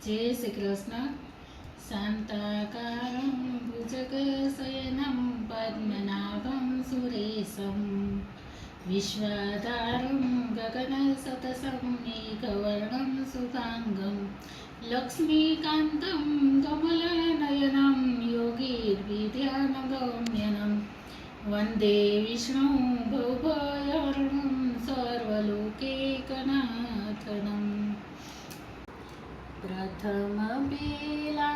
जय श्री कृष्ण। शान्ताकारं भुजगशयनं पद्मनाभं सुरेशं विश्वाधारं गगनसदृशं मेघवर्णं शुभाङ्गं लक्ष्मीकान्तं कमलनयनं योगीर्विद्यानगम्यनं वन्दे विष्णुं भवभयहरणं सर्वलोकैकनाथनं। प्रथम बेला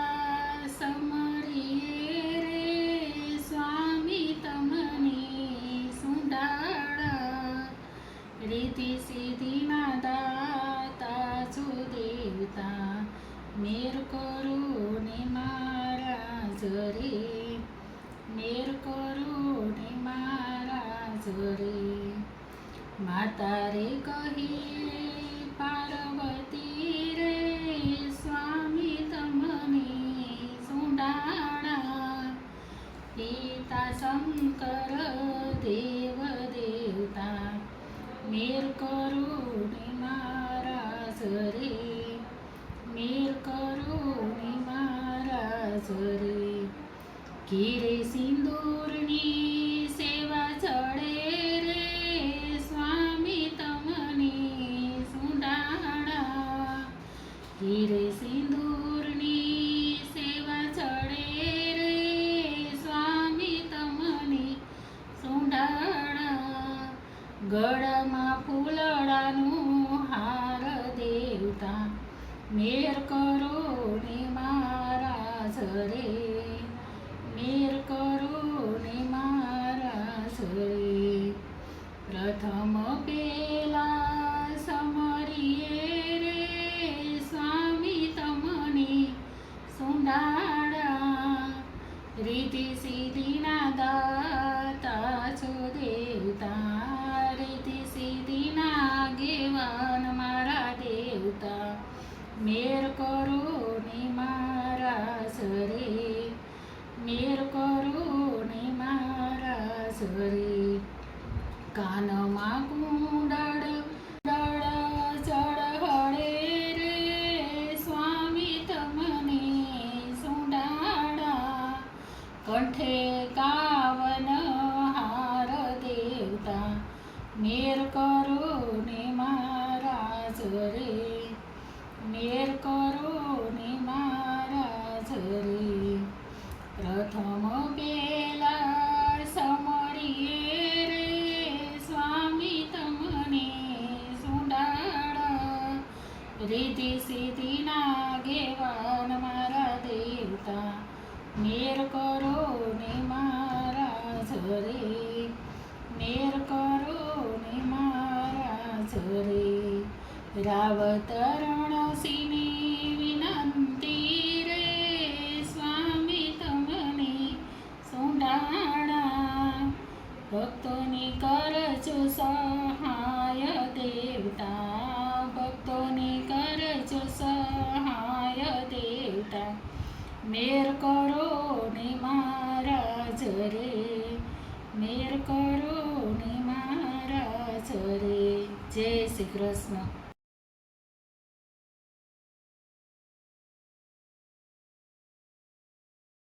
समरिये रे स्वामी तमने सुंडाळा रीति सिद्धीना दाता जो देवता मेर करुणे महाराज रे मेर करुणे महाराज रे माता रे कही पार्वती रे स्वामी तमने सुंडाळा पिता शंकर देव देवता मेर करुणे महाराज रे मेर करुणे महाराज रे किरे सिंदूरनी सेवा चढे रे स्वामी तमने सुंडाळा किरे सिंदूरनी सेवा चढे रे स्वामी तमने सुंडाळा गळामा फूलडानो हार देवता मेर करुणे महाराज रे मेर करुणे महाराज रे प्रथम बेला समरिये रे स्वामी तमने सुंडाळा रीति सिद्धीना दाता जो देवता रीति सिद्धीना गेवान मारा देवता मेर करुणे महाराज रे मेर करुणे महाराज रे कानमा कुंडळ चढळे रे स्वामी तमने सुंडाळा कंठे गावन हार देवता मेर करुणे महाराज रे मेर करुणे महाराज रे प्रथम बेला समरिये रे स्वामी तमने सुंडाळा रीति सिद्धीना गेवान मारा देवता मेर करुणे महाराज रे मेर करुणे महाराज रे रावत रणसिनी विनंती रे स्वामी तमने सुंडाळा भक्तोनी करजो सहाय देवता भक्तोनी करजो सहाय देवता मेर करुणे महाराज रे मेर करुणे महाराज रे। जय श्री कृष्ण।